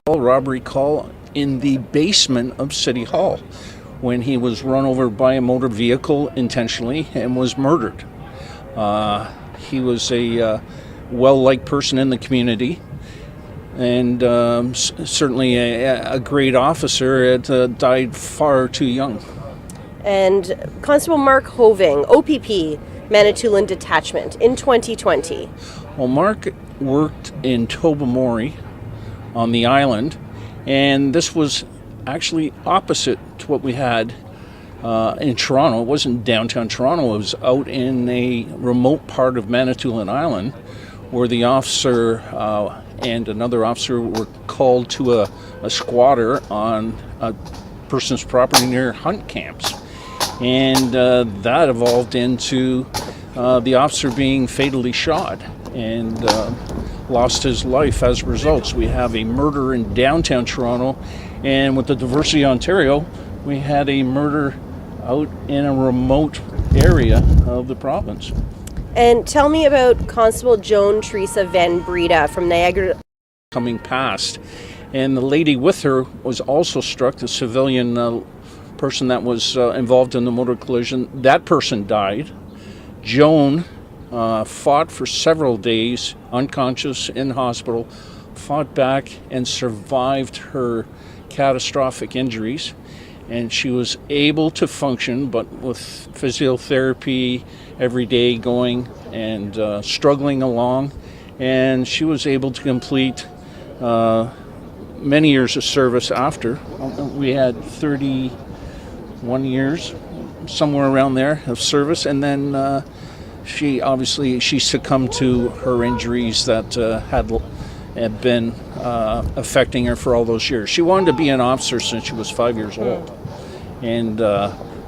robbery call in the basement of City Hall when he was run over by a motor vehicle intentionally and was murdered. He was a well-liked person in the community, and certainly a great officer. Had died far too young. And Constable Mark Hoving, OPP, Manitoulin Detachment, in 2020. Well, Mark worked in Tobermory on the island, and this was actually opposite to what we had in Toronto. It wasn't downtown Toronto. It was out in a remote part of Manitoulin Island where the officer and another officer were called to a squatter on a person's property near hunt camps. And that evolved into the officer being fatally shot and lost his life as a result. So we have a murder in downtown Toronto, and with the diversity of Ontario, we had a murder out in a remote area of the province. And tell me about Constable Joan Teresa Van Breda from Niagara. Coming past, and the lady with her was also struck, the civilian person that was involved in the motor collision. That person died. Joan fought for several days, unconscious in hospital, fought back and survived her catastrophic injuries, and she was able to function, but with physiotherapy every day going and struggling along, and she was able to complete many years of service after. We had 31 years, somewhere around there, of service, and then she succumbed to her injuries that had been affecting her for all those years. She wanted to be an officer since she was 5 years old, and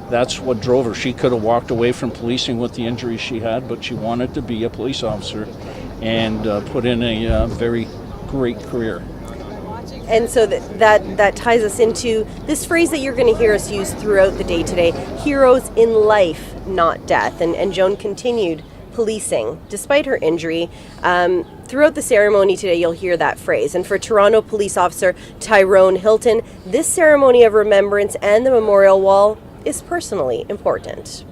that's what drove her. She could have walked away from policing with the injuries she had, but she wanted to be a police officer and put in a very great career. And so that ties us into this phrase that you're going to hear us use throughout the day today, heroes in life, not death. And Joan continued policing despite her injury. Throughout the ceremony today, you'll hear that phrase. And for Toronto Police Officer Tyrone Hilton, this ceremony of remembrance and the memorial wall is personally important.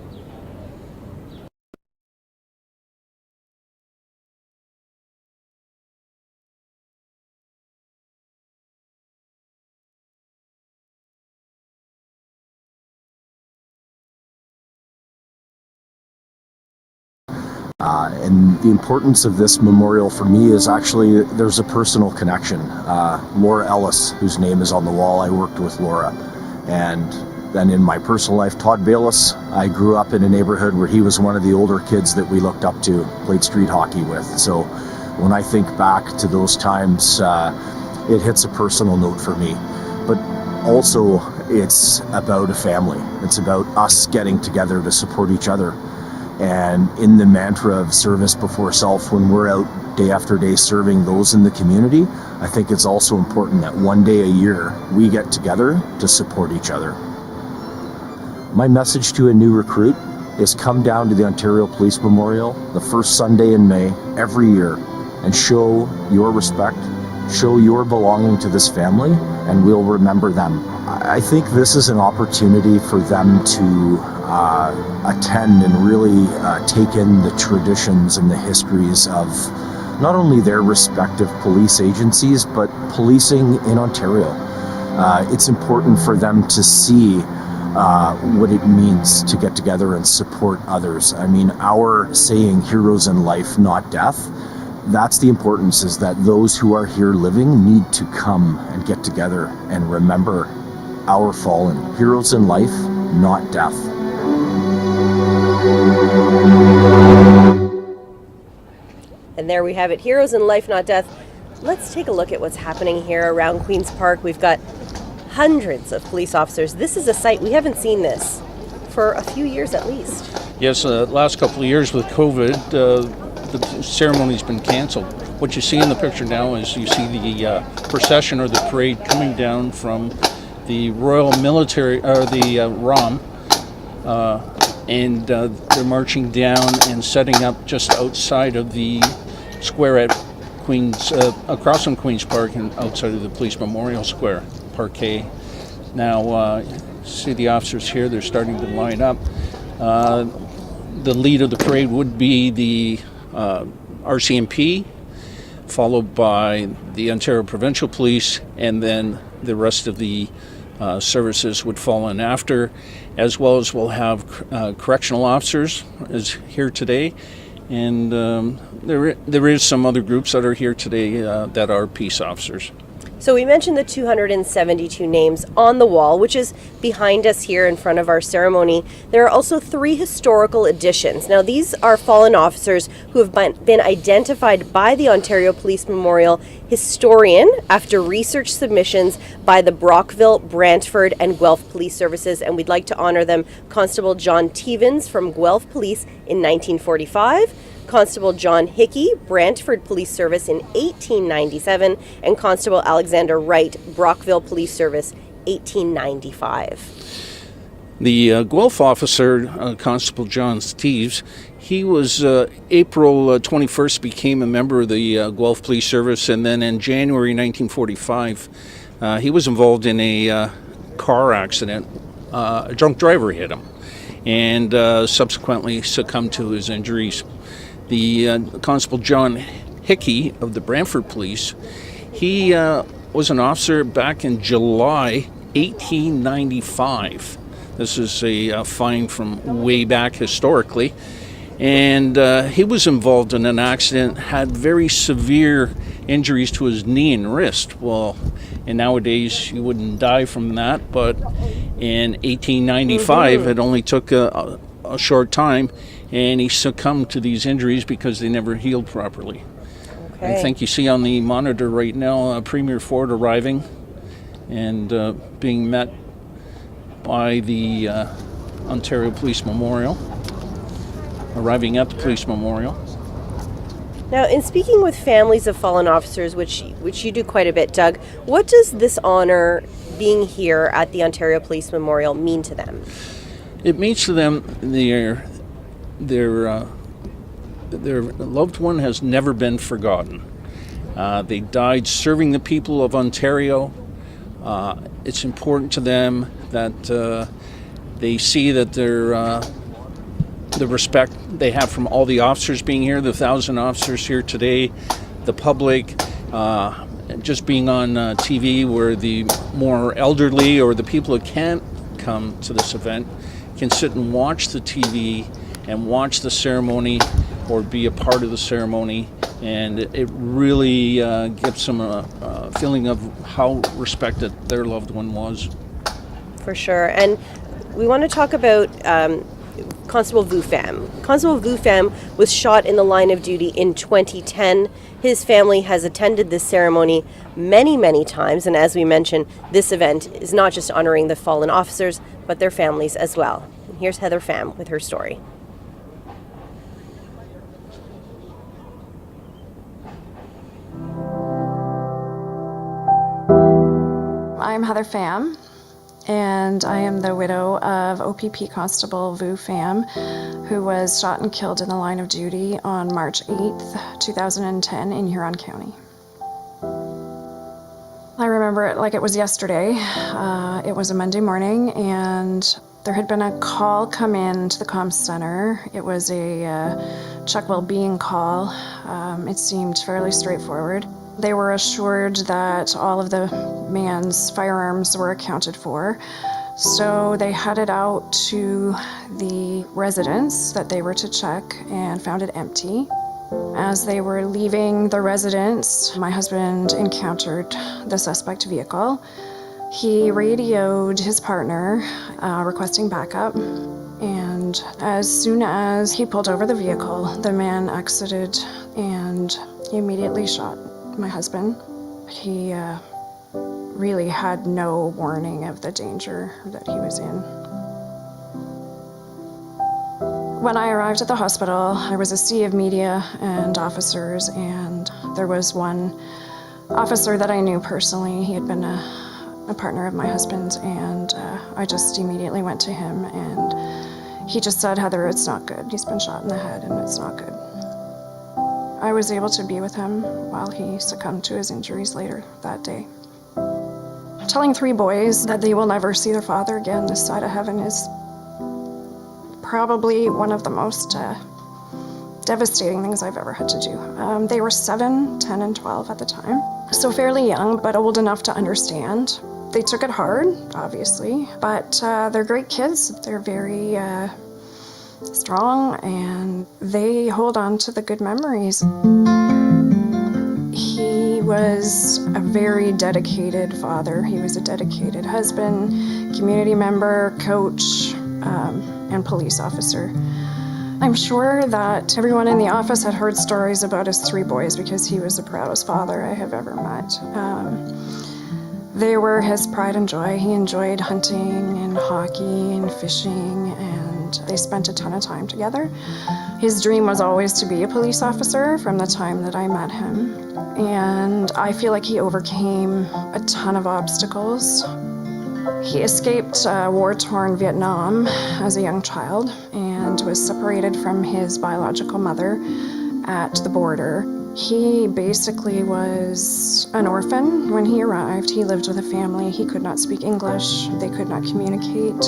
And the importance of this memorial for me is actually there's a personal connection. Laura Ellis, whose name is on the wall, I worked with Laura. And then in my personal life, Todd Bayless, I grew up in a neighborhood where he was one of the older kids that we looked up to, played street hockey with. So when I think back to those times, it hits a personal note for me. But also, it's about a family. It's about us getting together to support each other. And in the mantra of service before self, when we're out day after day serving those in the community, I think it's also important that one day a year we get together to support each other. My message to a new recruit is come down to the Ontario Police Memorial the first Sunday in May every year and show your respect, show your belonging to this family, and we'll remember them. I think this is an opportunity for them to attend and really take in the traditions and the histories of not only their respective police agencies, but policing in Ontario. It's important for them to see what it means to get together and support others. I mean, our saying, heroes in life, not death, that's the importance, is that those who are here living need to come and get together and remember our fallen. Heroes in life, not death. And there we have it, heroes in life, not death. Let's take a look at what's happening here around Queen's Park. We've got hundreds of police officers. This is a sight, we haven't seen this for a few years at least. Yes, last couple of years with COVID, the ceremony's been canceled. What you see in the picture now is you see the procession or the parade coming down from the Royal Military, or the ROM, and they're marching down and setting up just outside of the square at across from Queens Park and outside of the Police Memorial Square, Parquet. Now, see the officers here, they're starting to line up. The lead of the parade would be the RCMP, followed by the Ontario Provincial Police, and then the rest of the services would fall in after, as well as we'll have correctional officers is here today, and there is some other groups that are here today that are peace officers. So we mentioned the 272 names on the wall, which is behind us here in front of our ceremony. There are also 3 historical additions. Now, these are fallen officers who have been identified by the Ontario Police Memorial historian after research submissions by the Brockville, Brantford, and Guelph Police Services, and we'd like to honor them. Constable John Tevens from Guelph Police in 1945, Constable John Hickey, Brantford Police Service in 1897, and Constable Alexander Wright, Brockville Police Service, 1895. The Guelph officer, Constable John Steves, he was April 21st became a member of the Guelph Police Service, and then in January 1945, he was involved in a car accident. A drunk driver hit him, and subsequently succumbed to his injuries. The Constable John Hickey of the Brantford Police, he was an officer back in July 1895. This is a find from way back historically. And he was involved in an accident, had very severe injuries to his knee and wrist. Well, and nowadays you wouldn't die from that, but in 1895 it only took a short time, and he succumbed to these injuries because they never healed properly. Okay. I think you see on the monitor right now Premier Ford arriving and being met by the Ontario Police Memorial, arriving at the Police Memorial. Now, in speaking with families of fallen officers, which you do quite a bit, Doug, what does this honor being here at the Ontario Police Memorial mean to them? It means to them their loved one has never been forgotten. They died serving the people of Ontario. It's important to them that they see that the respect they have from all the officers being here, the 1,000 officers here today, the public, just being on TV where the more elderly or the people that can't come to this event can sit and watch the TV and watch the ceremony or be a part of the ceremony, and it really gives them a feeling of how respected their loved one was. For sure. And we want to talk about Constable Pham. Constable Pham was shot in the line of duty in 2010. His family has attended this ceremony many, many times, and as we mentioned, this event is not just honoring the fallen officers, but their families as well. And here's Heather Pham with her story. I'm Heather Pham, and I am the widow of OPP Constable Pham, who was shot and killed in the line of duty on March 8th, 2010 in Huron County. I remember it like it was yesterday. It was a Monday morning, and there had been a call come in to the comm center. It was a Chuck well-being call. It seemed fairly straightforward. They were assured that all of the man's firearms were accounted for, so they headed out to the residence that they were to check and found it empty. As they were leaving the residence, my husband encountered the suspect vehicle. He radioed his partner, requesting backup, and as soon as he pulled over the vehicle, the man exited and immediately shot my husband. He really had no warning of the danger that he was in. When I arrived at the hospital, there was a sea of media and officers, and there was one officer that I knew personally. He had been a partner of my husband's, and I just immediately went to him, and he just said, "Heather, it's not good. He's been shot in the head, and it's not good." I was able to be with him while he succumbed to his injuries later that day. Telling 3 boys that they will never see their father again this side of heaven is probably one of the most devastating things I've ever had to do. They were 7, 10, and 12 at the time, so fairly young, but old enough to understand. They took it hard, obviously, but they're great kids. They're very strong, and they hold on to the good memories. He was a very dedicated father. He was a dedicated husband, community member, coach, and police officer. I'm sure that everyone in the office had heard stories about his 3 boys because he was the proudest father I have ever met. They were his pride and joy. He enjoyed hunting and hockey and fishing, and they spent a ton of time together. His dream was always to be a police officer from the time that I met him, and I feel like he overcame a ton of obstacles. He escaped war-torn Vietnam as a young child and was separated from his biological mother at the border. He basically was an orphan when he arrived. He lived with a family. He could not speak English. They could not communicate.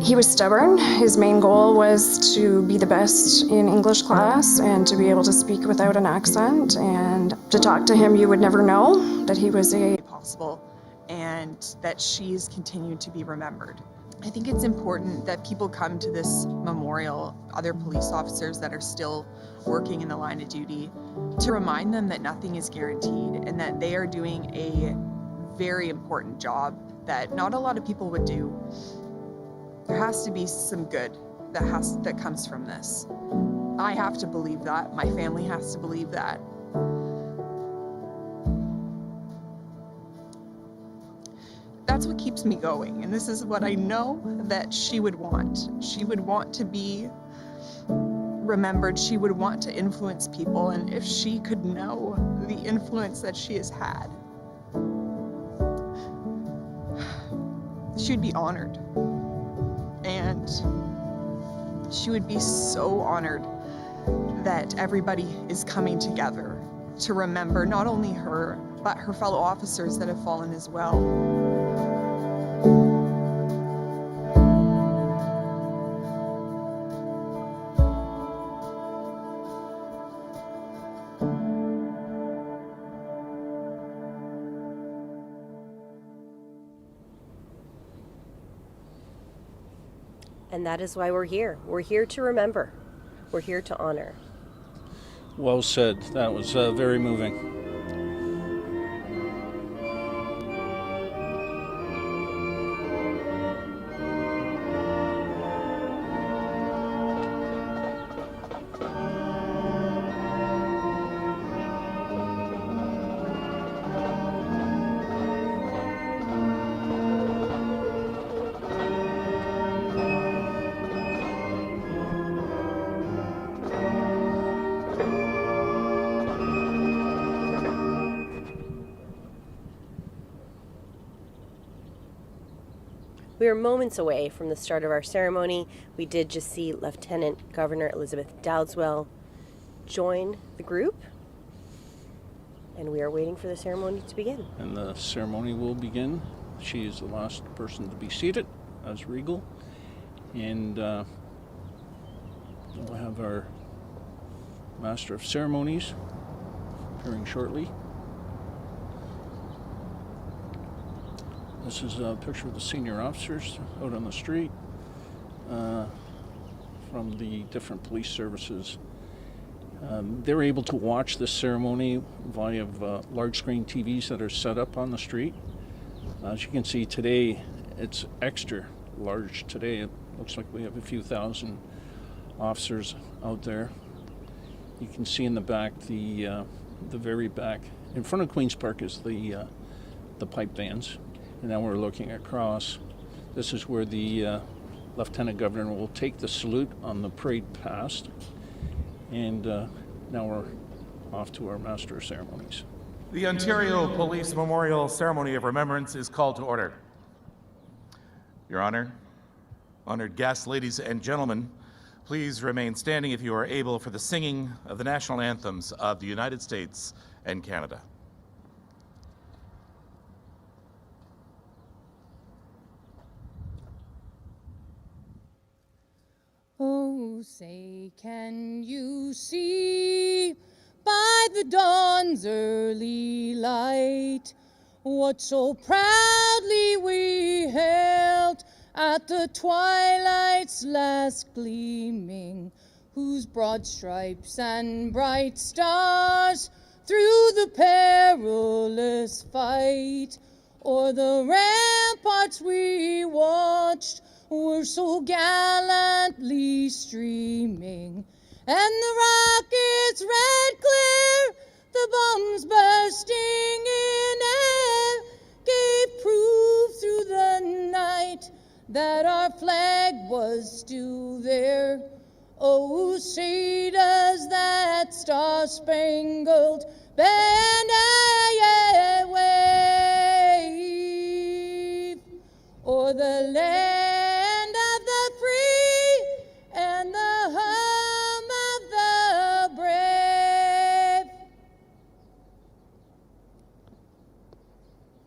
He was stubborn. His main goal was to be the best in English class and to be able to speak without an accent. And to talk to him, you would never know that he was possible, and that she's continued to be remembered. I think it's important that people come to this memorial, other police officers that are still working in the line of duty, to remind them that nothing is guaranteed and that they are doing a very important job that not a lot of people would do. There has to be some good that comes from this. I have to believe that. My family has to believe that. That's what keeps me going, and this is what I know that she would want. She would want to be remembered. She would want to influence people, and if she could know the influence that she has had, she would be honored. And she would be so honored that everybody is coming together to remember not only her, but her fellow officers that have fallen as well. And that is why we're here. We're here to remember. We're here to honor. Well said. That was very moving. We are moments away from the start of our ceremony. We did just see Lieutenant Governor Elizabeth Dodswell join the group, and we are waiting for the ceremony to begin. And the ceremony will begin. She is the last person to be seated as regal, and we'll have our Master of Ceremonies appearing shortly. This is a picture of the senior officers out on the street from the different police services. They're able to watch this ceremony via large screen TVs that are set up on the street. As you can see today, it's extra large today. It looks like we have a few thousand officers out there. You can see in the back, the very back, in front of Queen's Park is the pipe bands. And now we're looking across. This is where the Lieutenant Governor will take the salute on the parade past. And now we're off to our Master of Ceremonies. The Ontario Police Memorial Ceremony of Remembrance is called to order. Your Honor, honored guests, ladies and gentlemen, Please remain standing if you are able for the singing of the national anthems of the United States and Canada. Oh, say, can you see by the dawn's early light what so proudly we hailed at the twilight's last gleaming, whose broad stripes and bright stars through the perilous fight o'er the ramparts we watched were so gallantly streaming, and the rockets' red glare, the bombs bursting in air, gave proof through the night that our flag was still there. Oh, say does that star-spangled banner wave o'er the land of the free and the home of the brave.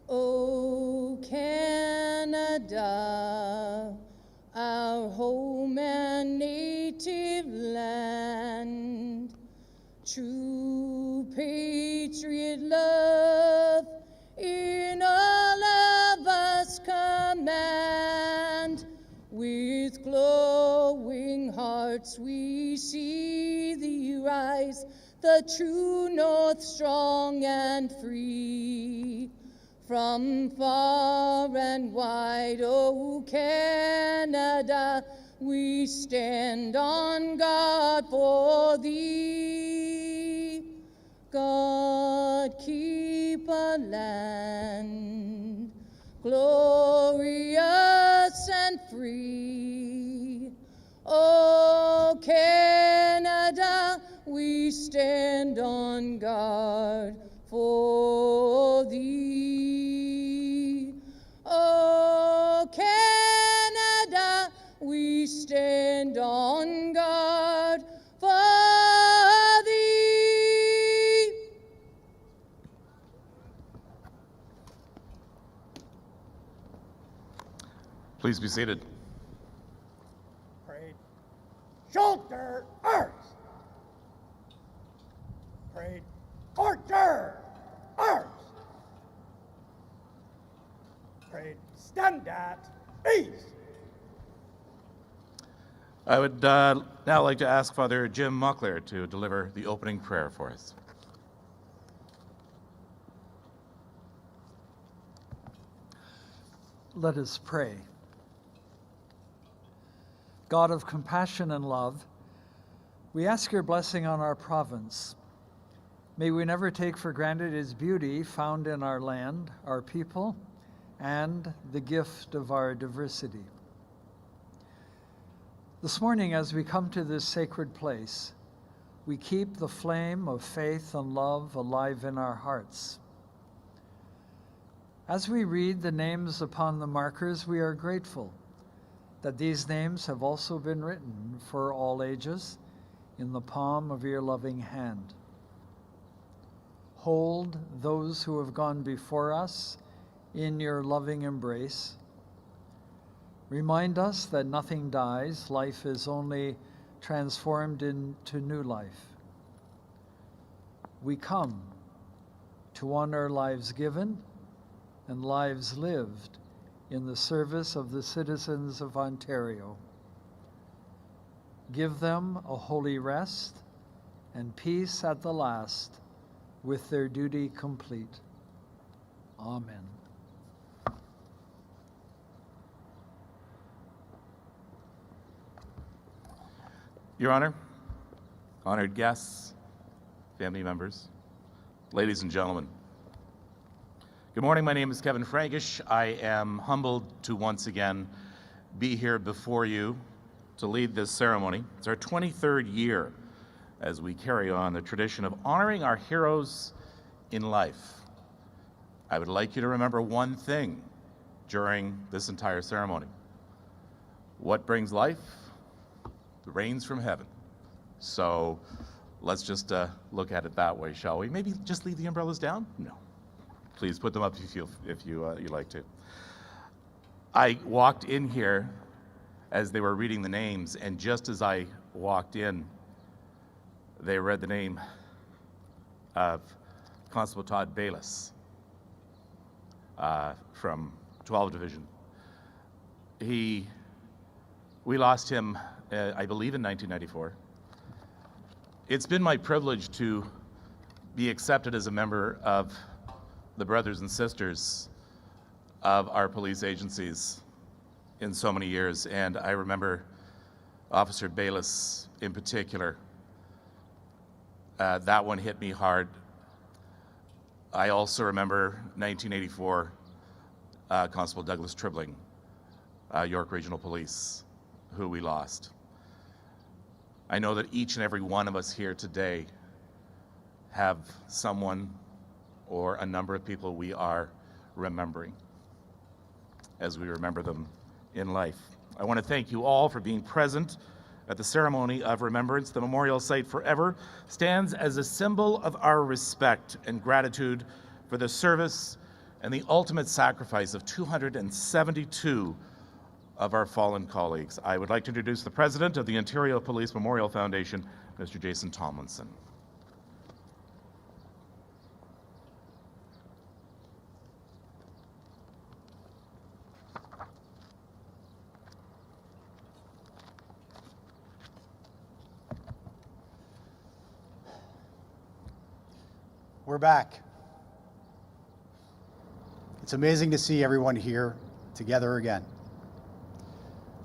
Oh, Canada, our home and native land, true patriot love in all of us command. With glowing hearts we see thee rise, the true north strong and free. From far and wide, oh Canada, we stand on guard for thee. God keep a land glorious and free. Oh Canada, we stand on guard for thee. Oh Canada, we stand on guard for thee. Please be seated. Parade. Shoulder, arms. Parade. Order, arms. Parade. Stand at ease. I would now like to ask Father Jim Mockler to deliver the opening prayer for us. Let us pray. God of compassion and love, we ask your blessing on our province. May we never take for granted its beauty found in our land, our people, and the gift of our diversity. This morning, as we come to this sacred place, we keep the flame of faith and love alive in our hearts. As we read the names upon the markers, we are grateful that these names have also been written for all ages in the palm of your loving hand. Hold those who have gone before us in your loving embrace. Remind us that nothing dies, life is only transformed into new life. We come to honor lives given and lives lived in the service of the citizens of Ontario. Give them a holy rest and peace at the last, with their duty complete. Amen. Your Honor, honored guests, family members, ladies and gentlemen. Good morning, my name is Kevin Frankish. I am humbled to once again be here before you to lead this ceremony. It's our 23rd year as we carry on the tradition of honoring our heroes in life. I would like you to remember one thing during this entire ceremony. What brings life? rains from heaven. So let's just look at it that way, shall we? Maybe just leave the umbrellas down? No. Please put them up if you like to. I walked in here as they were reading the names, and just as I walked in, they read the name of Constable Todd Bayless from 12 Division. We lost him, I believe, in 1994. It's been my privilege to be accepted as a member of the brothers and sisters of our police agencies in so many years, and I remember Officer Bayless in particular. That one hit me hard. I also remember 1984, Constable Douglas Tribling, York Regional Police, who we lost. I know that each and every one of us here today have someone or a number of people we are remembering as we remember them in life. I want to thank you all for being present at the Ceremony of Remembrance. The memorial site forever stands as a symbol of our respect and gratitude for the service and the ultimate sacrifice of 272 of our fallen colleagues. I would like to introduce the president of the Ontario Police Memorial Foundation, Mr. Jason Tomlinson. We're back. It's amazing to see everyone here together again.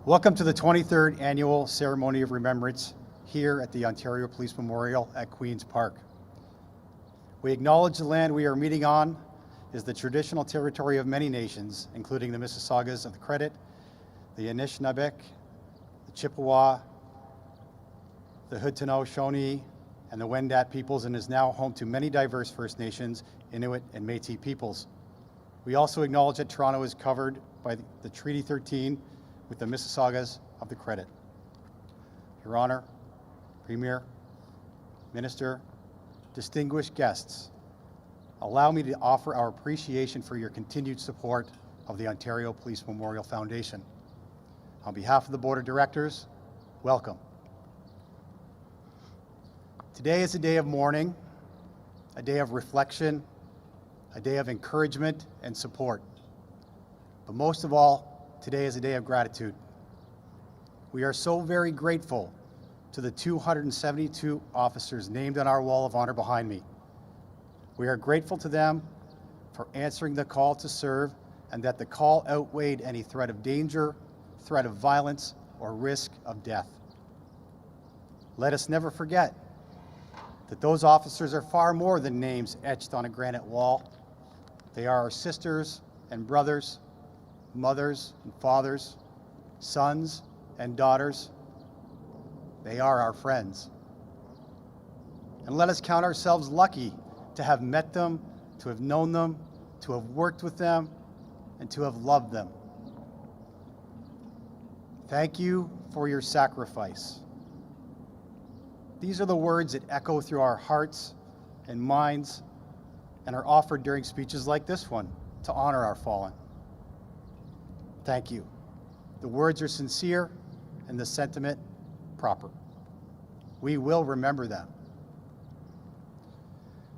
Welcome to the 23rd Annual Ceremony of Remembrance here at the Ontario Police Memorial at Queen's Park. We acknowledge the land we are meeting on is the traditional territory of many nations, including the Mississaugas of the Credit, the Anishinaabeg, the Chippewa, the Haudenosaunee, and the Wendat peoples, and is now home to many diverse First Nations, Inuit, and Métis peoples. We also acknowledge that Toronto is covered by the Treaty 13 with the Mississaugas of the Credit. Your Honor, Premier, Minister, distinguished guests, allow me to offer our appreciation for your continued support of the Ontario Police Memorial Foundation. On behalf of the Board of Directors, welcome. Today is a day of mourning, a day of reflection, a day of encouragement and support. But most of all, today is a day of gratitude. We are so very grateful to the 272 officers named on our wall of honor behind me. We are grateful to them for answering the call to serve, and that the call outweighed any threat of danger, threat of violence, or risk of death. Let us never forget that those officers are far more than names etched on a granite wall. They are our sisters and brothers, mothers and fathers, sons and daughters. They are our friends. And let us count ourselves lucky to have met them, to have known them, to have worked with them, and to have loved them. Thank you for your sacrifice. These are the words that echo through our hearts and minds and are offered during speeches like this one to honor our fallen. Thank you. The words are sincere and the sentiment proper. We will remember them.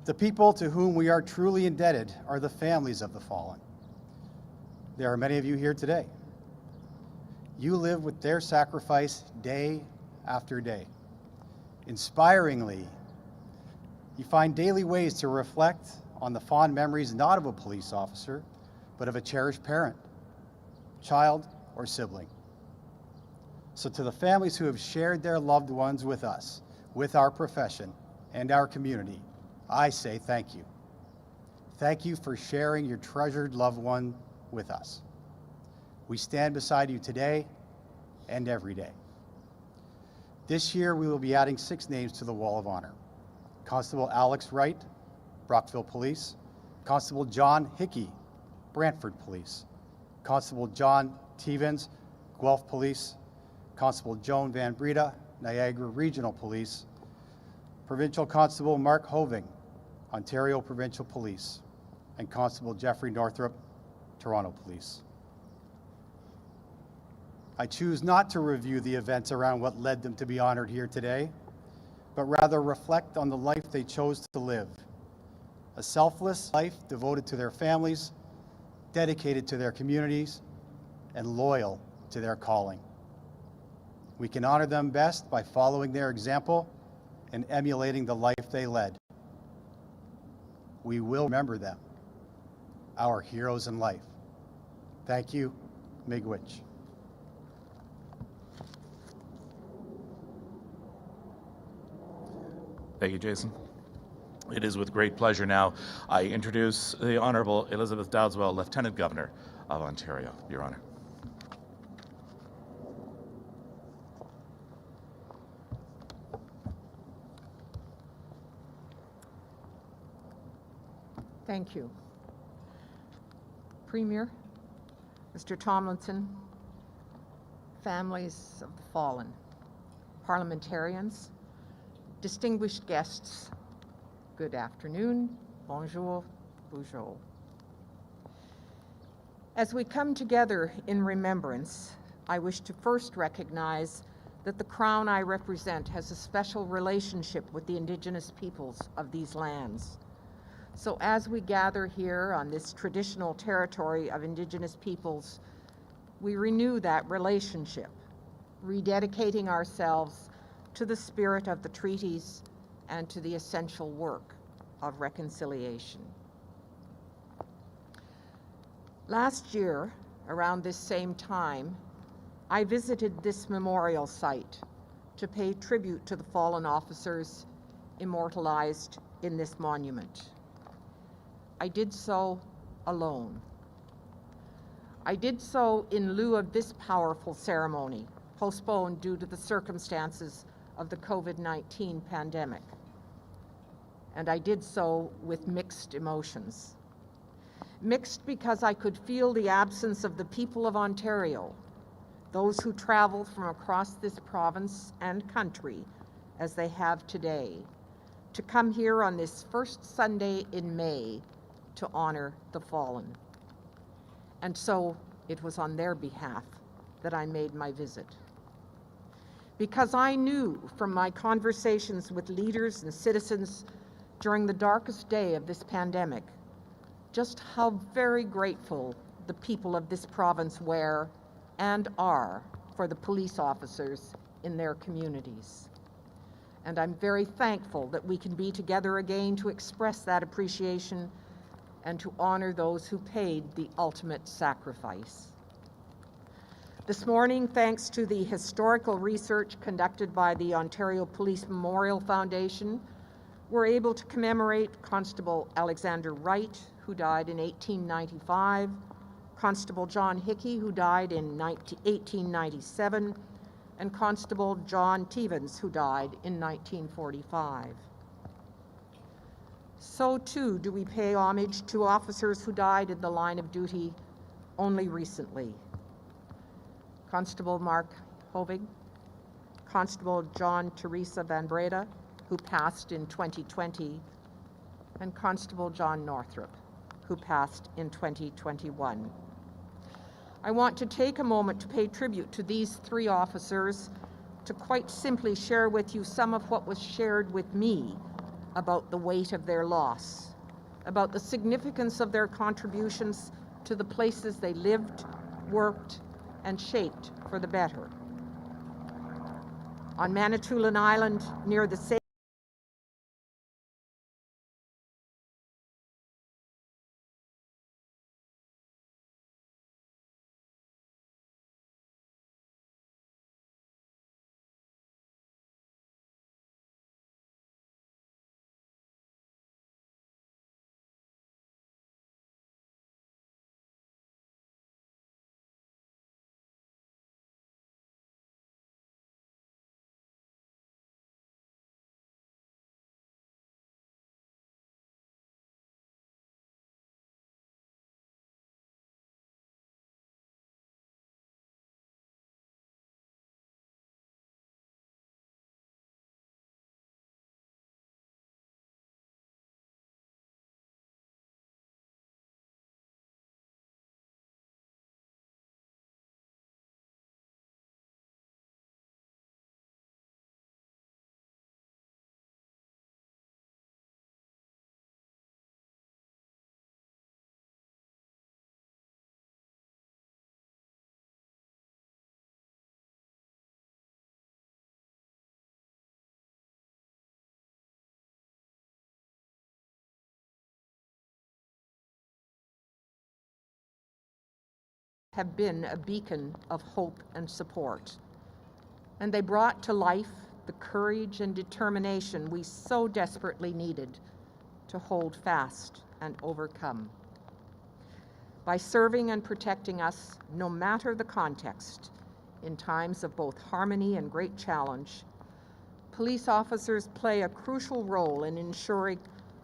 The people to whom we are truly indebted are the families of the fallen. There are many of you here today. You live with their sacrifice day after day. Inspiringly, you find daily ways to reflect on the fond memories not of a police officer, but of a cherished parent, child, or sibling. So to the families who have shared their loved ones with us, with our profession, and our community, I say thank you. Thank you for sharing your treasured loved one with us. We stand beside you today and every day. This year, we will be adding 6 names to the Wall of Honor. Constable Alex Wright, Brockville Police. Constable John Hickey, Brantford Police. Constable John Tevens, Guelph Police. Constable Joan Van Breda, Niagara Regional Police, Provincial Constable Mark Hoving, Ontario Provincial Police, and Constable Jeffrey Northrup, Toronto Police. I choose not to review the events around what led them to be honored here today, but rather reflect on the life they chose to live. A selfless life devoted to their families, dedicated to their communities, and loyal to their calling. We can honor them best by following their example and emulating the life they led. We will remember them, our heroes in life. Thank you, Miigwech. Thank you, Jason. It is with great pleasure now I introduce the Honourable Elizabeth Dodswell, Lieutenant Governor of Ontario. Your Honour. Thank you. Premier, Mr. Tomlinson, families of the fallen, parliamentarians, distinguished guests, good afternoon, bonjour, bonjour. As we come together in remembrance, I wish to first recognize that the Crown I represent has a special relationship with the Indigenous peoples of these lands. So as we gather here on this traditional territory of Indigenous peoples, we renew that relationship, rededicating ourselves to the spirit of the treaties and to the essential work of reconciliation. Last year, around this same time, I visited this memorial site to pay tribute to the fallen officers immortalized in this monument. I did so alone. I did so in lieu of this powerful ceremony, postponed due to the circumstances of the COVID-19 pandemic. And I did so with mixed emotions. Mixed because I could feel the absence of the people of Ontario, those who travel from across this province and country as they have today, to come here on this first Sunday in May to honor the fallen. And so it was on their behalf that I made my visit. Because I knew from my conversations with leaders and citizens during the darkest day of this pandemic just how very grateful the people of this province were and are for the police officers in their communities. And I'm very thankful that we can be together again to express that appreciation and to honor those who paid the ultimate sacrifice. This morning, thanks to the historical research conducted by the Ontario Police Memorial Foundation, we're able to commemorate Constable Alexander Wright, who died in 1895, Constable John Hickey, who died in 1897, and Constable John Tevens, who died in 1945. So too do we pay homage to officers who died in the line of duty only recently. Constable Mark Hoving, Constable John Teresa Van Breda, who passed in 2020, and Constable John Northrup, who passed in 2021. I want to take a moment to pay tribute to these three officers, to quite simply share with you some of what was shared with me about the weight of their loss, about the significance of their contributions to the places they lived, worked, and shaped for the better. On Manitoulin Island, near the have been a beacon of hope and support, and they brought to life the courage and determination we so desperately needed to hold fast and overcome. By serving and protecting us, no matter the context, in times of both harmony and great challenge, police officers play a crucial role in ensuring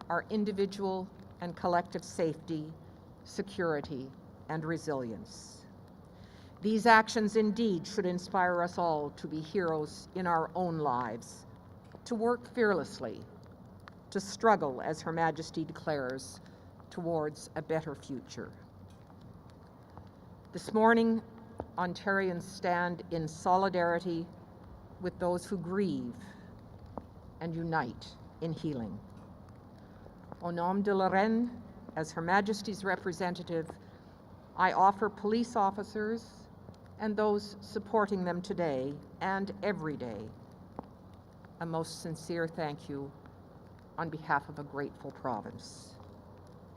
our individual and collective safety, security, and resilience. These actions indeed should inspire us all to be heroes in our own lives, to work fearlessly, to struggle, as Her Majesty declares, towards a better future. This morning, Ontarians stand in solidarity with those who grieve and unite in healing. Au nom de la Reine, as Her Majesty's representative, I offer police officers and those supporting them today and every day a most sincere thank you on behalf of a grateful province.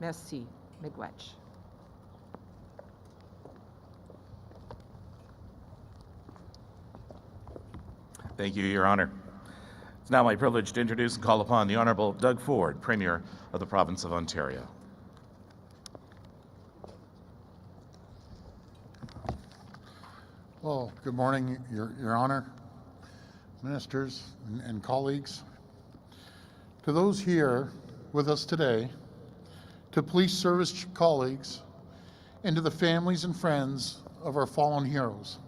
Merci, miigwech. Thank you, Your Honor. It's now my privilege to introduce and call upon the Honourable Doug Ford, Premier of the Province of Ontario. Well, good morning, Your Honor, ministers and colleagues. To those here with us today, to police service colleagues, and to the families and friends of our fallen heroes,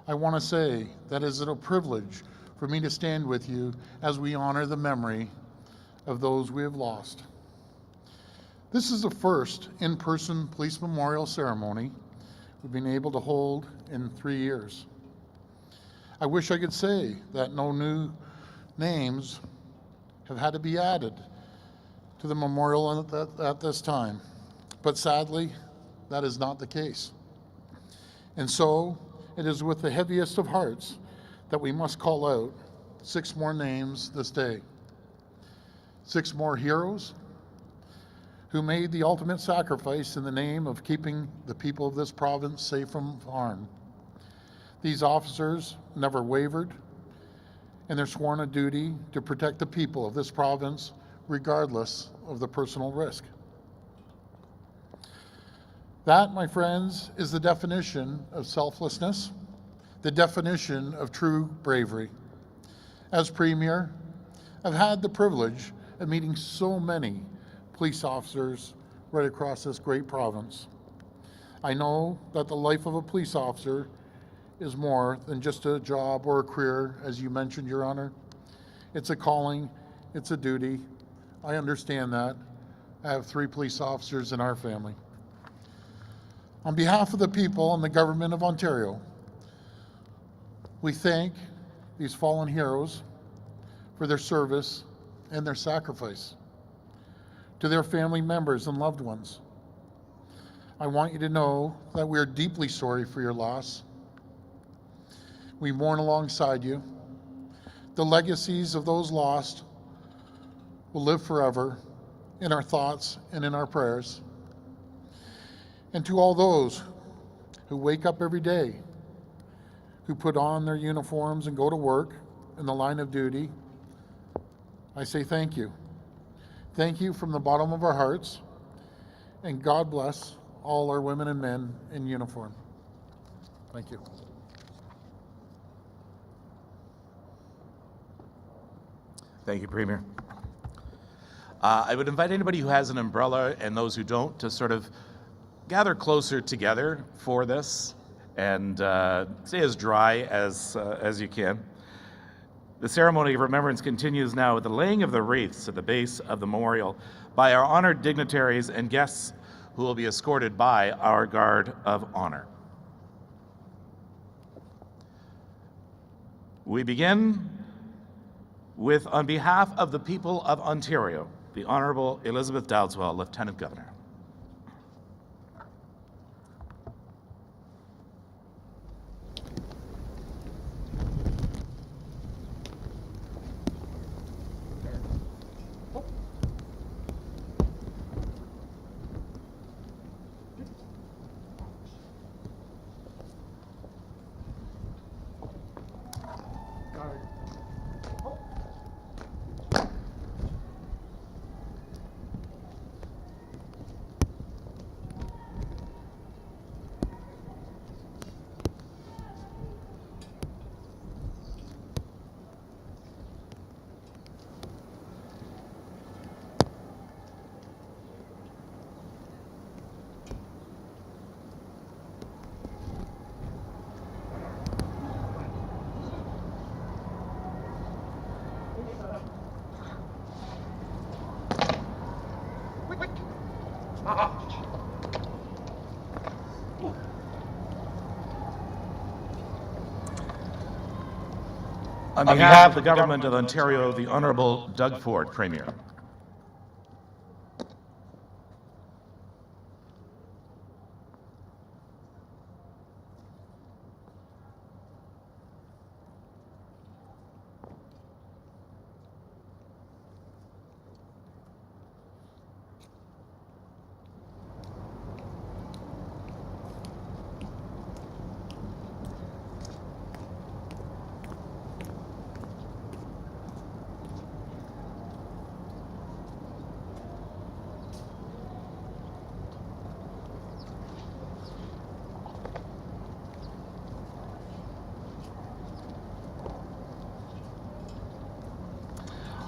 I want to say that it is a privilege for me to stand with you as we honor the memory of those we have lost. This is the first in-person police memorial ceremony we've been able to hold in 3 years. I wish I could say that no new names have had to be added to the memorial at this time, but sadly, that is not the case. And so, it is with the heaviest of hearts that we must call out 6 more names this day. 6 more heroes who made the ultimate sacrifice in the name of keeping the people of this province safe from harm. These officers never wavered in their sworn duty to protect the people of this province regardless of the personal risk. That, my friends, is the definition of selflessness, the definition of true bravery. As Premier, I've had the privilege of meeting so many police officers right across this great province. I know that the life of a police officer is more than just a job or a career, as you mentioned, Your Honor. It's a calling, it's a duty. I understand that. I have 3 police officers in our family. On behalf of the people and the government of Ontario, we thank these fallen heroes for their service and their sacrifice. To their family members and loved ones, I want you to know that we are deeply sorry for your loss. We mourn alongside you. The legacies of those lost will live forever in our thoughts and in our prayers. And to all those who wake up every day, who put on their uniforms and go to work in the line of duty, I say thank you. Thank you from the bottom of our hearts, and God bless all our women and men in uniform. Thank you. Thank you, Premier. I would invite anybody who has an umbrella and those who don't to sort of gather closer together for this and stay as dry as you can. The Ceremony of Remembrance continues now with the laying of the wreaths at the base of the memorial by our honored dignitaries and guests who will be escorted by our Guard of Honor. We begin with, on behalf of the people of Ontario, the Honourable Elizabeth Dodswell, Lieutenant Governor. On behalf of the Government of Ontario, the Honourable Doug Ford, Premier.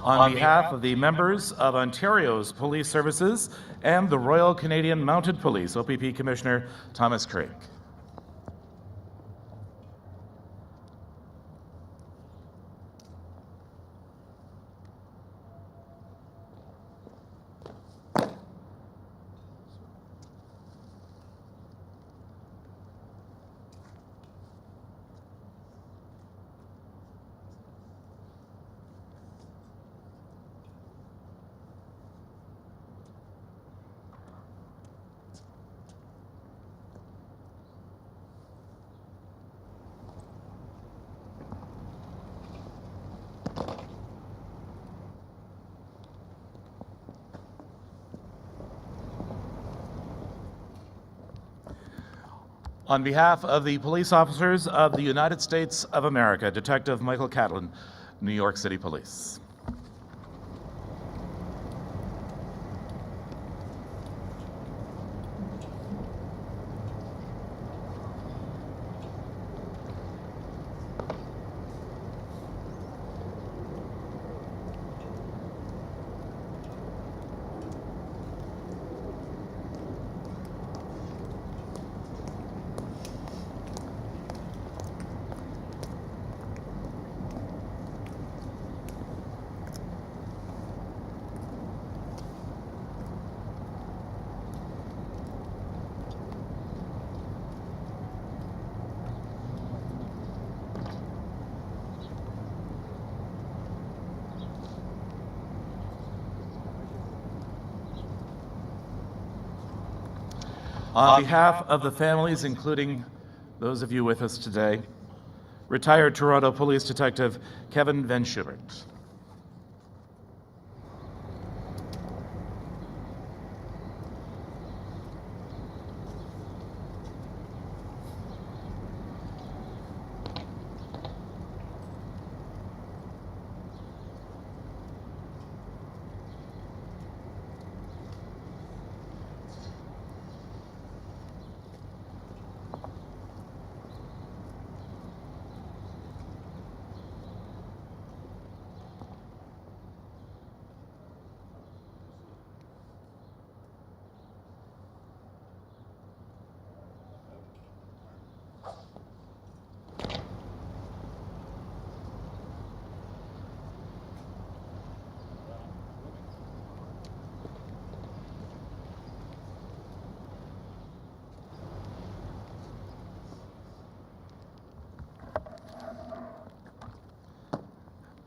On behalf of the members of Ontario's Police Services and the Royal Canadian Mounted Police, OPP Commissioner Thomas Craig. On behalf of the police officers of the United States of America, Detective Michael Catlin, New York City Police. On behalf of the families, including those of you with us today, retired Toronto Police Detective Kevin Van Schubert.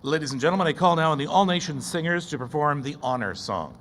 Ladies and gentlemen, I call now on the All Nations Singers to perform the Honor Song.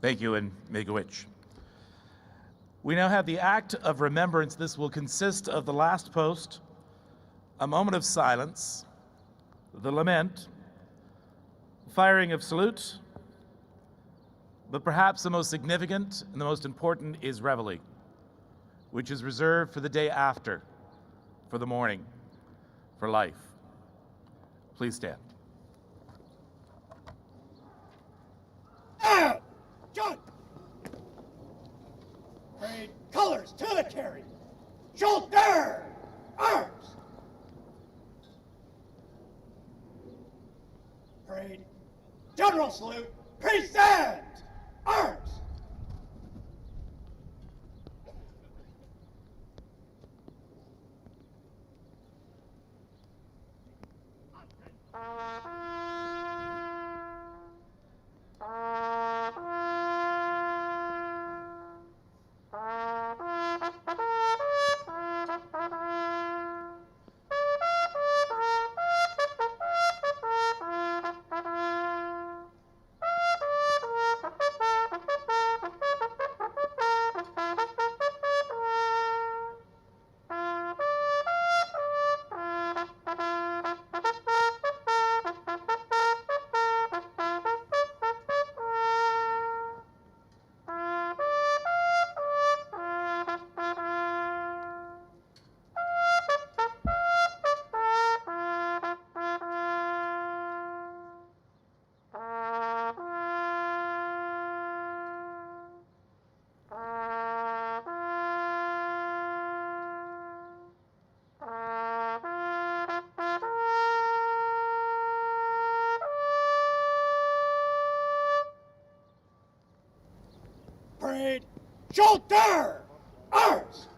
Thank you, and make a witch. We now have the Act of Remembrance. This will consist of the last post, a moment of silence, the lament, firing of salute, but perhaps the most significant and the most important is Reveille, which is reserved for the day after, for the morning, for life. Please stand. John! Parade colors to the carry. Shoulder! Arms! Parade general salute. Present! Arms! Parade. Shoulder. Arms.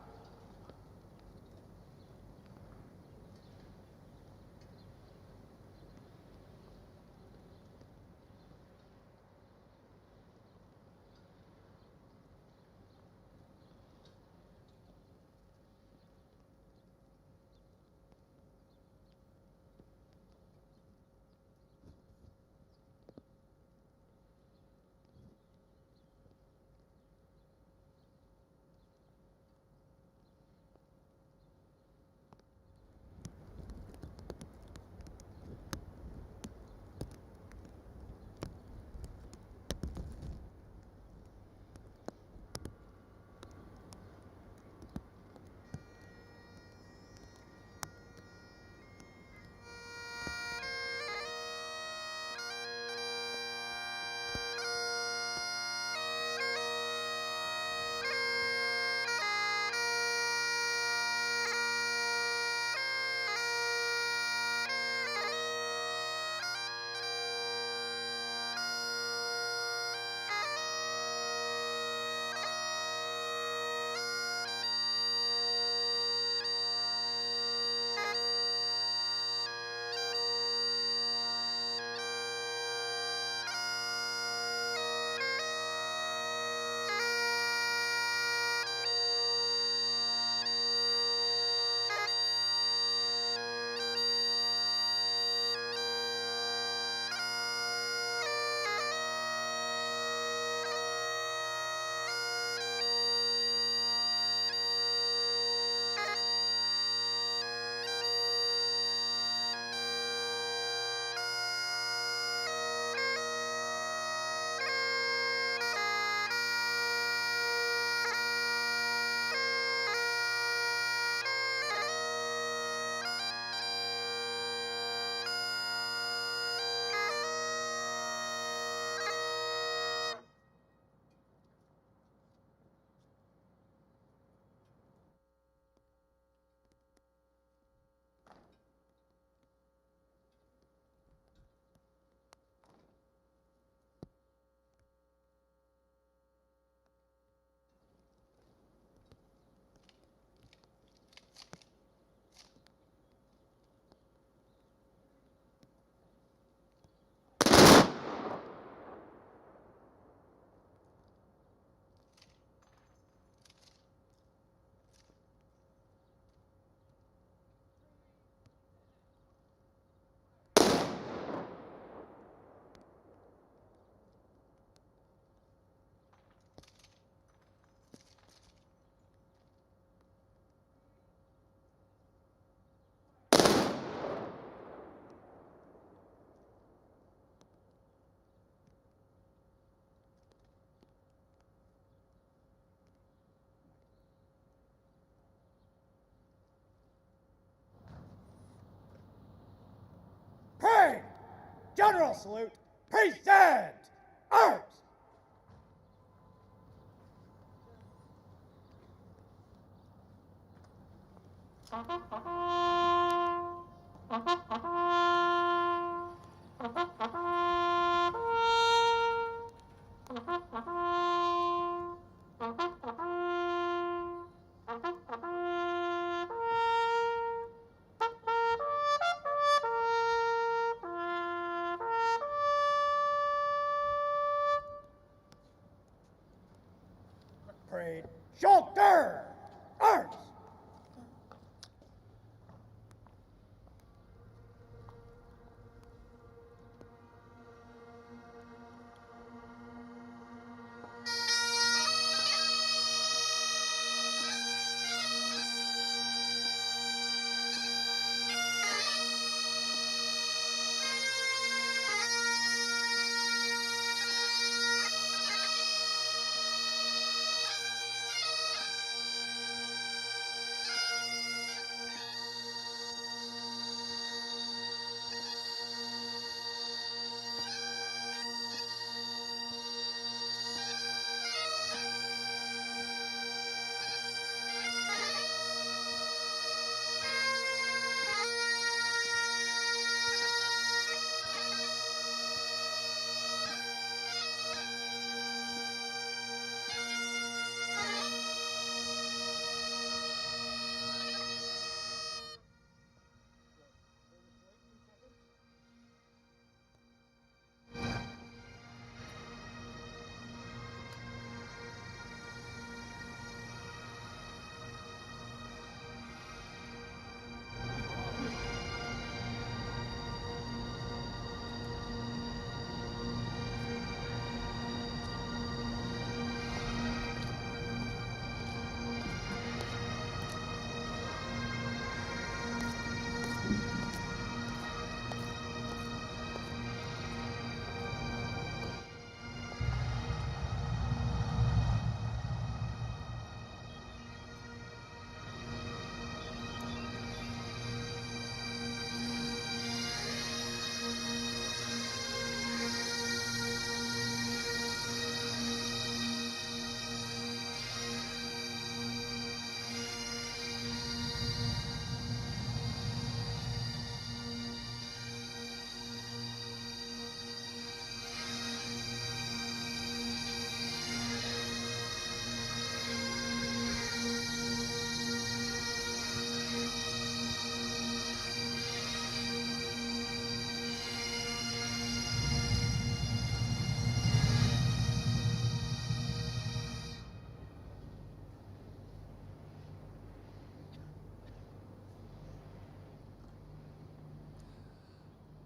Parade. General salute. Present. Arms. Parade. Shoulder. Arms.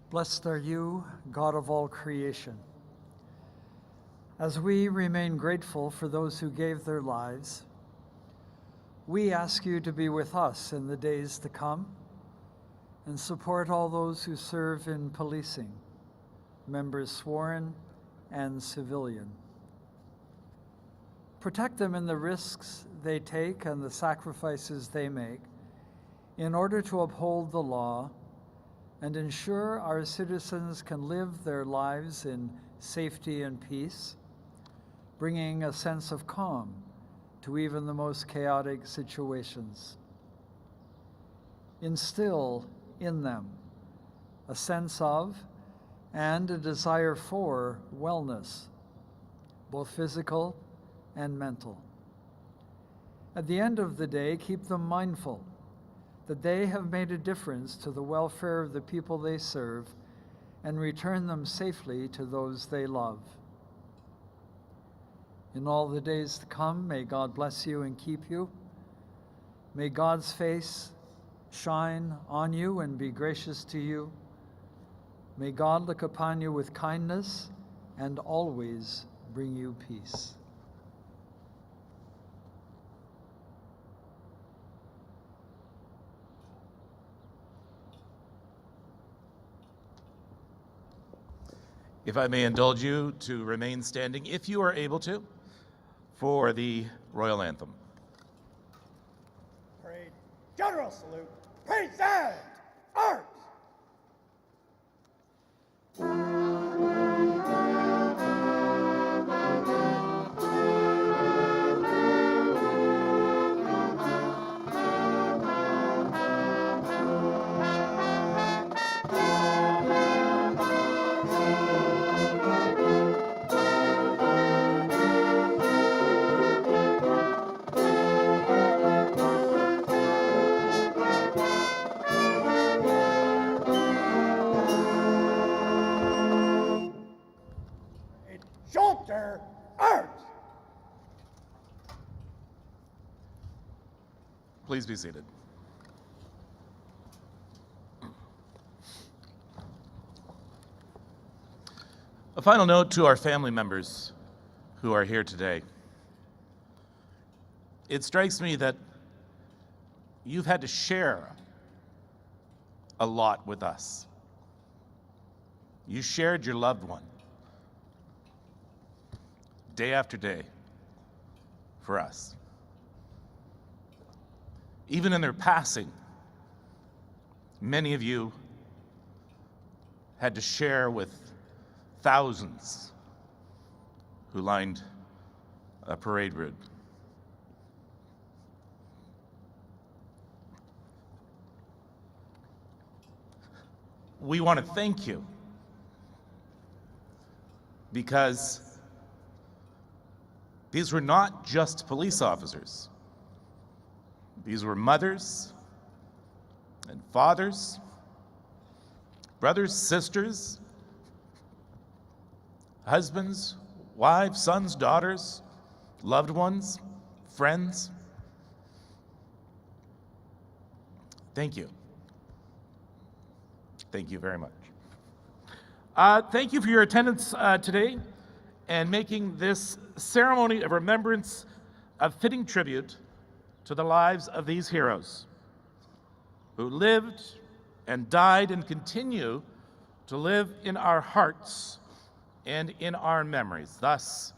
Blessed are you, God of all creation. As we remain grateful for those who gave their lives, we ask you to be with us in the days to come and support all those who serve in policing, members sworn and civilian. Protect them in the risks they take and the sacrifices they make in order to uphold the law and ensure our citizens can live their lives in safety and peace, bringing a sense of calm to even the most chaotic situations. Instill in them a sense of and a desire for wellness, both physical and mental. At the end of the day, keep them mindful that they have made a difference to the welfare of the people they serve and return them safely to those they love. In all the days to come, may God bless you and keep you. May God's face shine on you and be gracious to you. May God look upon you with kindness and always bring you peace. If I may indulge you to remain standing, if you are able to, for the Royal Anthem. Parade, general salute, present, arms! Shoulder, arms! Please be seated. A final note to our family members who are here today. It strikes me that you've had to share a lot with us. You shared your loved one day after day for us. Even in their passing, many of you had to share with thousands who lined a parade route. We want to thank you because these were not just police officers. These were mothers and fathers, brothers, sisters, husbands, wives, sons, daughters, loved ones, friends. Thank you. Thank you very much. Thank you for your attendance today and making this ceremony of remembrance a fitting tribute to the lives of these heroes who lived and died and continue to live in our hearts and in our memories. Thus,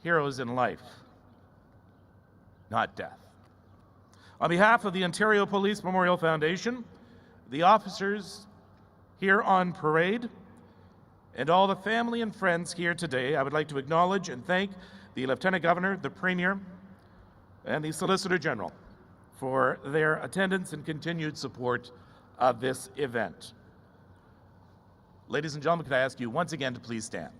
heroes in life, not death. On behalf of the Ontario Police Memorial Foundation, the officers here on parade, and all the family and friends here today, I would like to acknowledge and thank the Lieutenant Governor, the Premier, and the Solicitor General for their attendance and continued support of this event. Ladies and gentlemen, could I ask you once again to please stand?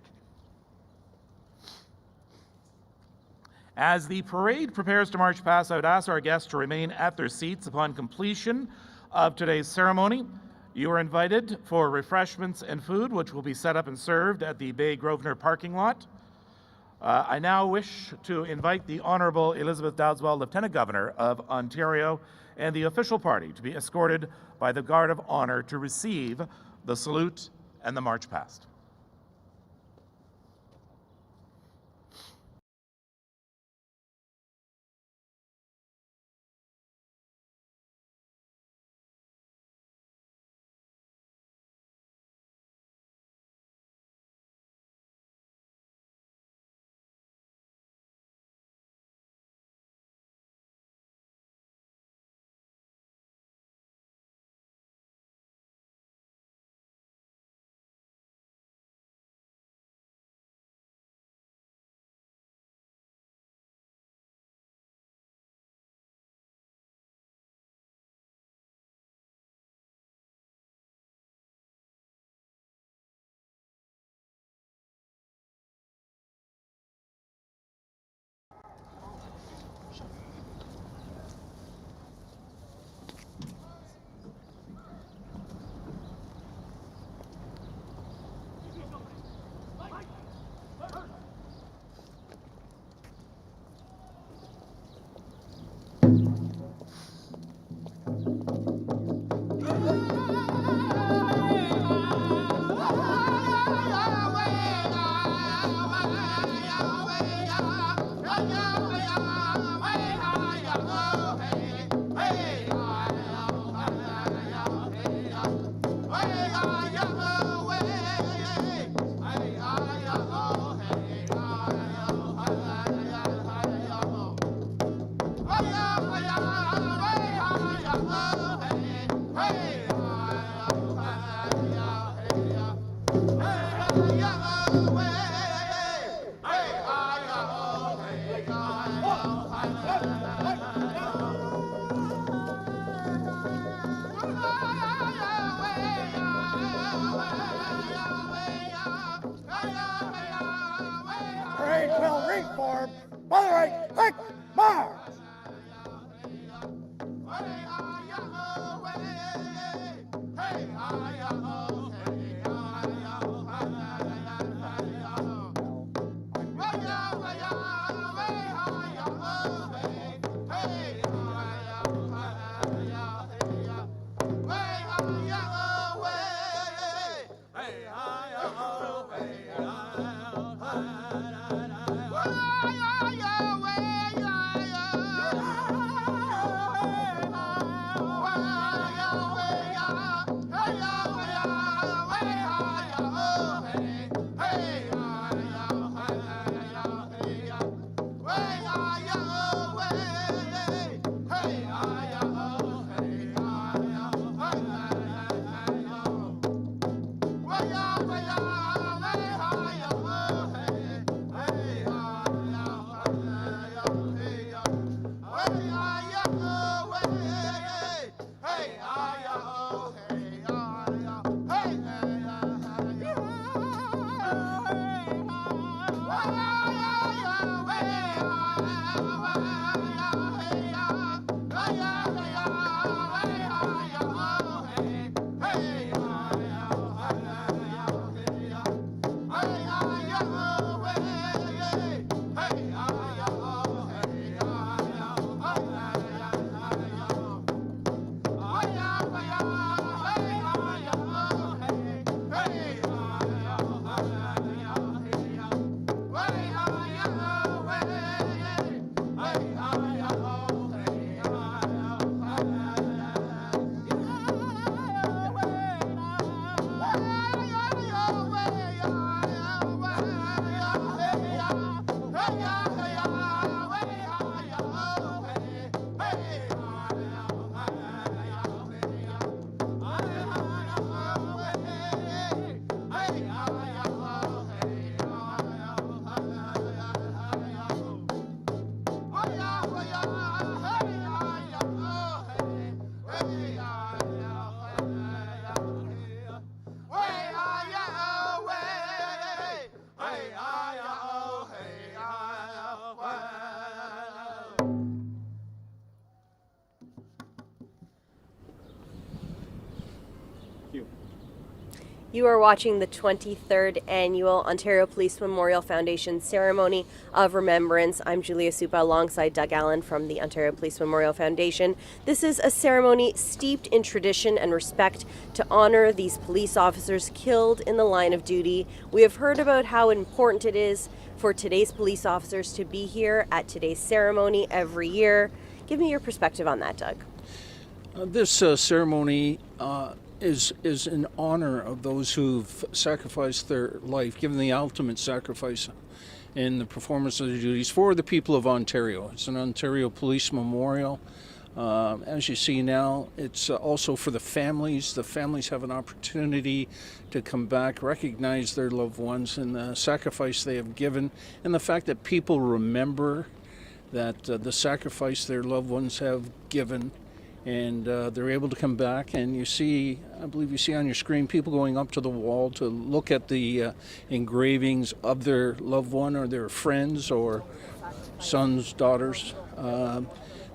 As the parade prepares to march past, I would ask our guests to remain at their seats upon completion of today's ceremony. You are invited for refreshments and food, which will be set up and served at the Bay Grosvenor parking lot. I now wish to invite the Honourable Elizabeth Dodswell, Lieutenant Governor of Ontario, and the official party to be escorted by the Guard of Honour to receive the salute and the march passed. Parade will reform. Moderate, quick, march! You are watching the 23rd Annual Ontario Police Memorial Foundation Ceremony of Remembrance. I'm Julia Supa alongside Doug Allen from the Ontario Police Memorial Foundation. This is a ceremony steeped in tradition and respect to honor these police officers killed in the line of duty. We have heard about how important it is for today's police officers to be here at today's ceremony every year. Give me your perspective on that, Doug. This ceremony is in honor of those who've sacrificed their life, given the ultimate sacrifice in the performance of their duties for the people of Ontario. It's an Ontario Police Memorial. As you see now, it's also for the families. The families have an opportunity to come back, recognize their loved ones and the sacrifice they have given, and the fact that people remember that the sacrifice their loved ones have given, and they're able to come back. And you see, I believe you see on your screen, people going up to the wall to look at the engravings of their loved one or their friends or sons, daughters.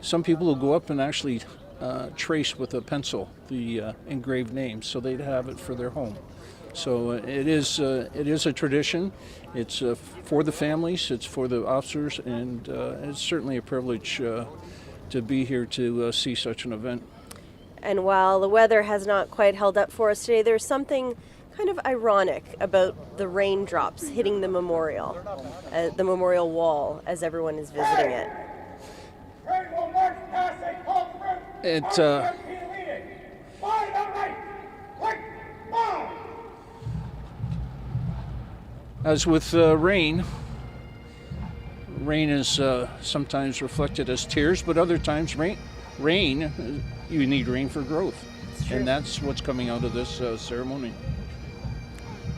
Some people will go up and actually trace with a pencil the engraved names, so they'd have it for their home. So it is a tradition. It's for the families, it's for the officers, and it's certainly a privilege to be here to see such an event. And while the weather has not quite held up for us today, there's something kind of ironic about the raindrops hitting the memorial wall as everyone is visiting it. As with rain is sometimes reflected as tears, but other times rain, you need rain for growth. And that's what's coming out of this ceremony.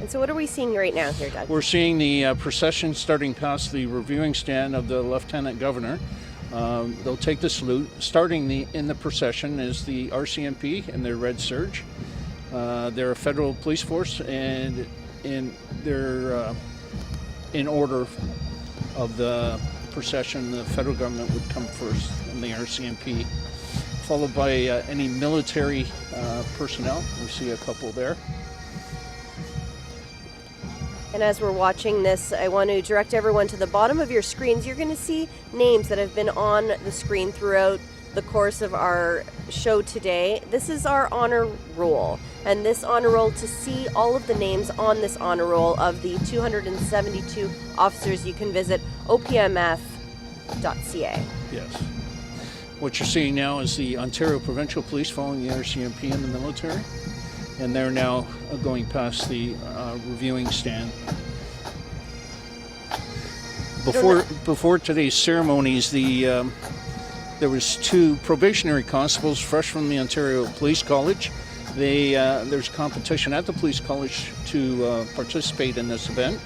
And so what are we seeing right now here, Doug? We're seeing the procession starting past the reviewing stand of the Lieutenant Governor. They'll take the salute. Starting in the procession is the RCMP and their Red Surge. They're a federal police force, and they're in order of the procession, the federal government would come first, and the RCMP, followed by any military personnel. We see a couple there. And as we're watching this, I want to direct everyone to the bottom of your screens. You're going to see names that have been on the screen throughout the course of our show today. This is our honor roll. And this honor roll, to see all of the names on this honor roll of the 272 officers, you can visit opmf.ca. Yes. What you're seeing now is the Ontario Provincial Police following the RCMP and the military. And they're now going past the reviewing stand. Before today's ceremonies, there was 2 probationary constables fresh from the Ontario Police College. There's competition at the Police College to participate in this event,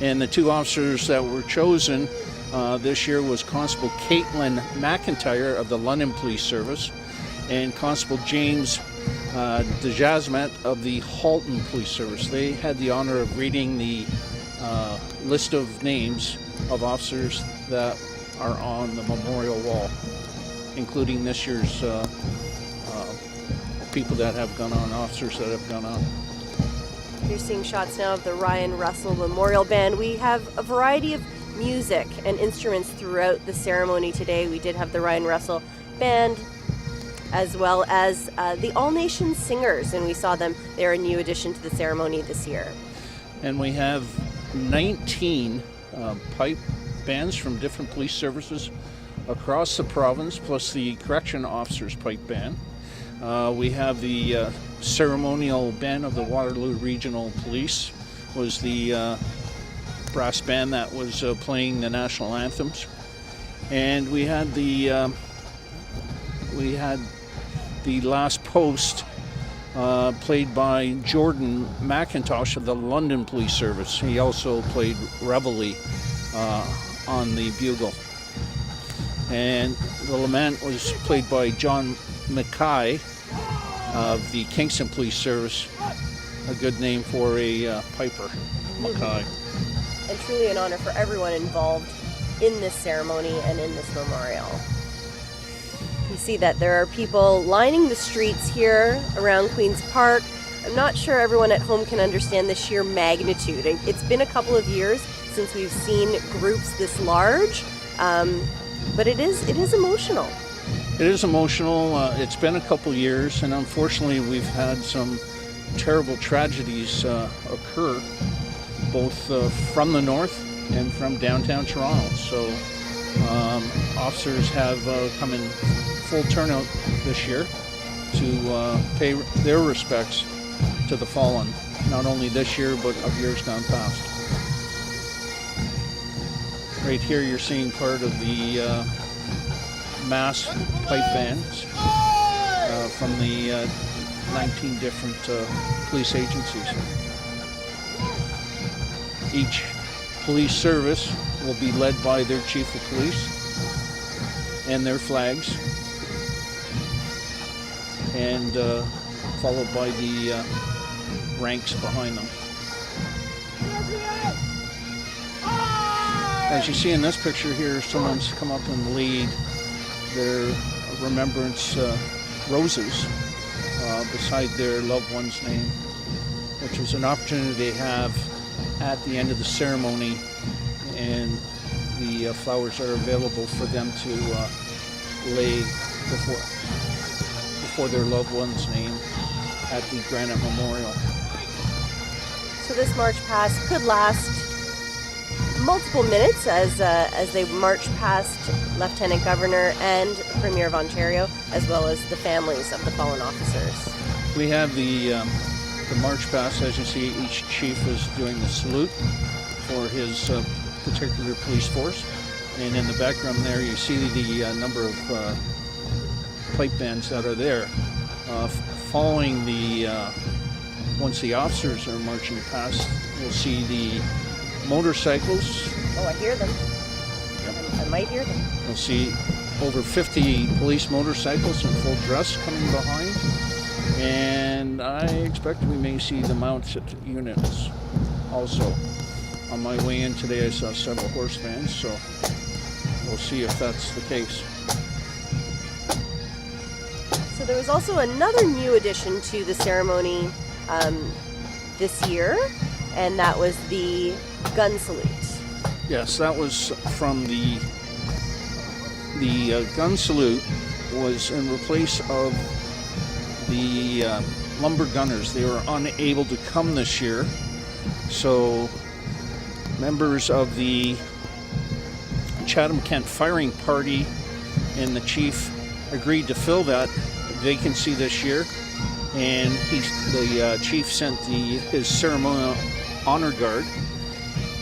and the 2 officers that were chosen this year was Constable Caitlin McIntyre of the London Police Service and Constable James DeJasmet of the Halton Police Service. They had the honor of reading the list of names of officers that are on the memorial wall, including this year's people that have gone on, officers that have gone on. You're seeing shots now of the Ryan Russell Memorial Band. We have a variety of music and instruments throughout the ceremony today. We did have the Ryan Russell Band, as well as the All Nations Singers, and we saw them. They're a new addition to the ceremony this year. And we have 19 pipe bands from different police services across the province, plus the correction officers' pipe band. We have the ceremonial band of the Waterloo Regional Police, was the brass band that was playing the national anthems. And we had the last post played by Jordan McIntosh of the London Police Service. He also played Reveille on the bugle. And the lament was played by John Mackay of the Kingston Police Service, a good name for a piper, Mackay. And truly an honor for everyone involved in this ceremony and in this memorial. You see that there are people lining the streets here around Queen's Park. I'm not sure everyone at home can understand the sheer magnitude. It's been a couple of years since we've seen groups this large, but it is emotional. It is emotional. It's been a couple years, and unfortunately we've had some terrible tragedies occur, both from the north and from downtown Toronto. So officers have come in full turnout this year to pay their respects to the fallen, not only this year but of years gone past. Right here you're seeing part of the mass pipe bands from the 19 different police agencies. Each police service will be led by their chief of police and their flags, and followed by the ranks behind them. As you see in this picture here, someone's come up and laid their remembrance roses beside their loved one's name, which is an opportunity they have at the end of the ceremony, and the flowers are available for them to lay before their loved one's name at the Granite Memorial. So this march past could last multiple minutes as they march past Lieutenant Governor and Premier of Ontario, as well as the families of the fallen officers. We have the march past. As you see, each chief is doing the salute for his particular police force, and in the background there you see the number of pipe bands that are there. Following once the officers are marching past, we'll see the motorcycles. Oh, I hear them. Yep. I might hear them. We'll see over 50 police motorcycles in full dress coming behind, and I expect we may see the mounted units also. On my way in today I saw several horse vans, so we'll see if that's the case. So there was also another new addition to the ceremony this year, and that was the gun salute. Yes, that was from the gun salute was in replace of the lumber gunners. They were unable to come this year, so members of the Chatham-Kent Firing Party and the chief agreed to fill that vacancy this year, and the chief sent his ceremonial honor guard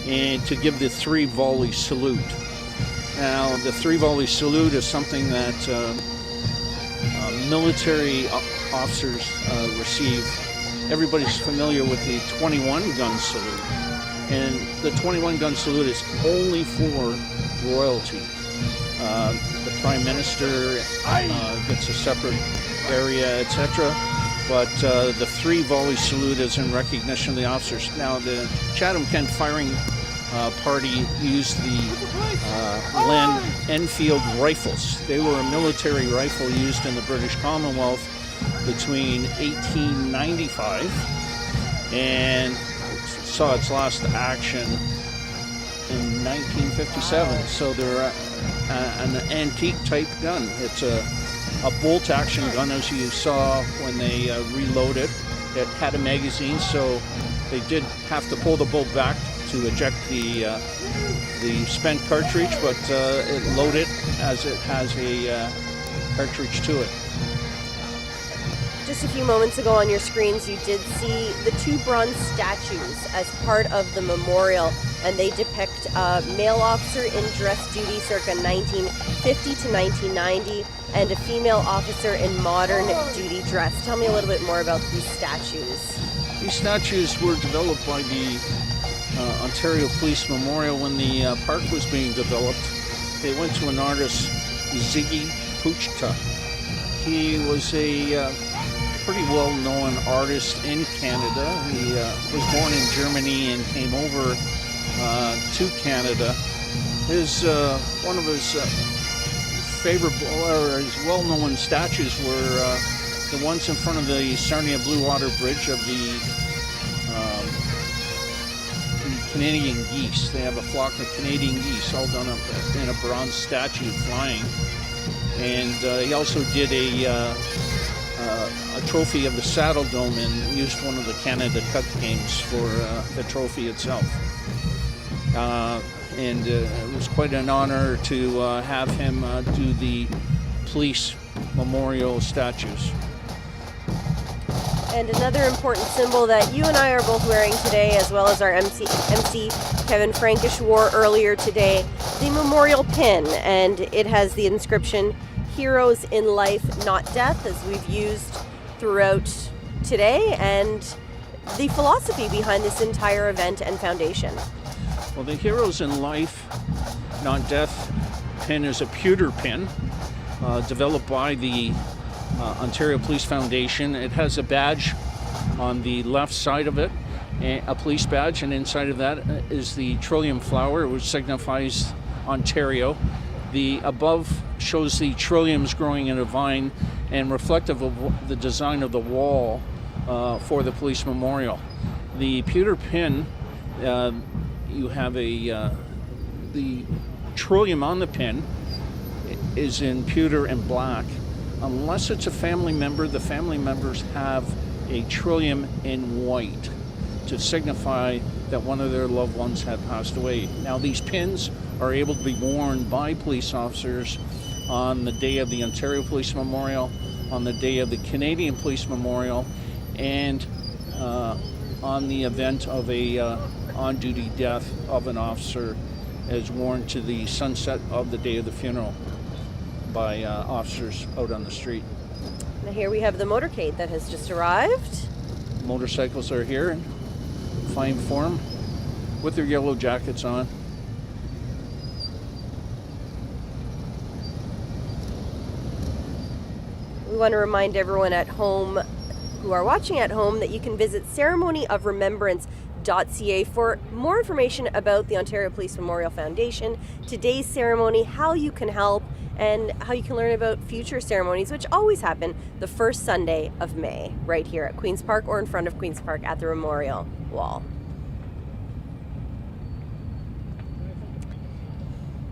and to give the 3 volley salute. Now, the 3 volley salute is something that military officers receive. Everybody's familiar with the 21 gun salute, and the 21 gun salute is only for royalty. The Prime Minister gets a separate area, etc. But the 3 volley salute is in recognition of the officers. Now, the Chatham-Kent Firing Party used the Len Enfield rifles. They were a military rifle used in the British Commonwealth between 1895 and saw its last action in 1957. So they're an antique type gun. It's a bolt action gun, as you saw when they reloaded. It had a magazine, so they did have to pull the bolt back to eject the spent cartridge, but it loaded as it has a cartridge to it. Just a few moments ago on your screens, you did see the 2 bronze statues as part of the memorial, and they depict a male officer in dress duty circa 1950 to 1990 and a female officer in modern duty dress. Tell me a little bit more about these statues. These statues were developed by the Ontario Police Memorial when the park was being developed. They went to an artist, Ziggy Puchta. He was a pretty well-known artist in Canada. He was born in Germany and came over to Canada. One of his favorite or his well-known statues were the ones in front of the Sarnia Blue Water Bridge of the Canadian geese. They have a flock of Canadian geese all done up in a bronze statue flying. And he also did a trophy of the Saddle Dome and used one of the Canada Cup games for the trophy itself. And it was quite an honor to have him do the police memorial statues. And another important symbol that you and I are both wearing today, as well as our MC Kevin Frankish wore earlier today, the memorial pin. And it has the inscription, "Heroes in Life, Not Death," as we've used throughout today, and the philosophy behind this entire event and foundation. Well, the Heroes in Life, Not Death pin is a pewter pin developed by the Ontario Police Foundation. It has a badge on the left side of it, a police badge, and inside of that is the trillium flower, which signifies Ontario. The above shows the trilliums growing in a vine and reflective of the design of the wall for the police memorial. The pewter pin, you have the trillium on the pin is in pewter and black. Unless it's a family member, the family members have a trillium in white to signify that one of their loved ones had passed away. Now, these pins are able to be worn by police officers on the day of the Ontario Police Memorial, on the day of the Canadian Police Memorial, and on the event of a on-duty death of an officer, as worn to the sunset of the day of the funeral by officers out on the street. Now here we have the motorcade that has just arrived. Motorcycles are here in fine form with their yellow jackets on. We want to remind everyone at home who are watching at home that you can visit Ceremony of Remembrance.ca for more information about the Ontario Police Memorial Foundation, today's ceremony, how you can help, and how you can learn about future ceremonies, which always happen the first Sunday of May, right here at Queen's Park or in front of Queen's Park at the Memorial Wall.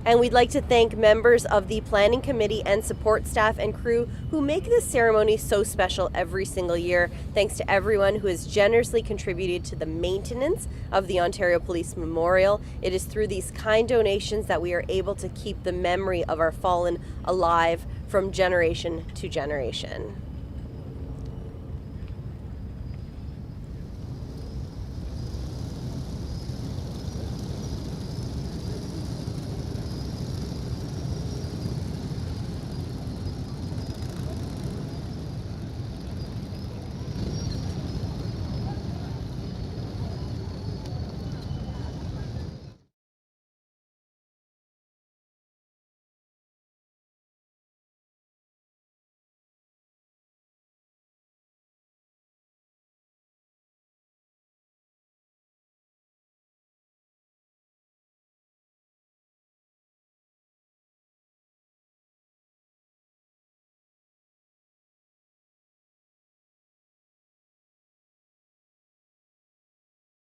And we'd like to thank members of the planning committee and support staff and crew who make this ceremony so special every single year. Thanks to everyone who has generously contributed to the maintenance of the Ontario Police Memorial. It is through these kind donations that we are able to keep the memory of our fallen alive from generation to generation.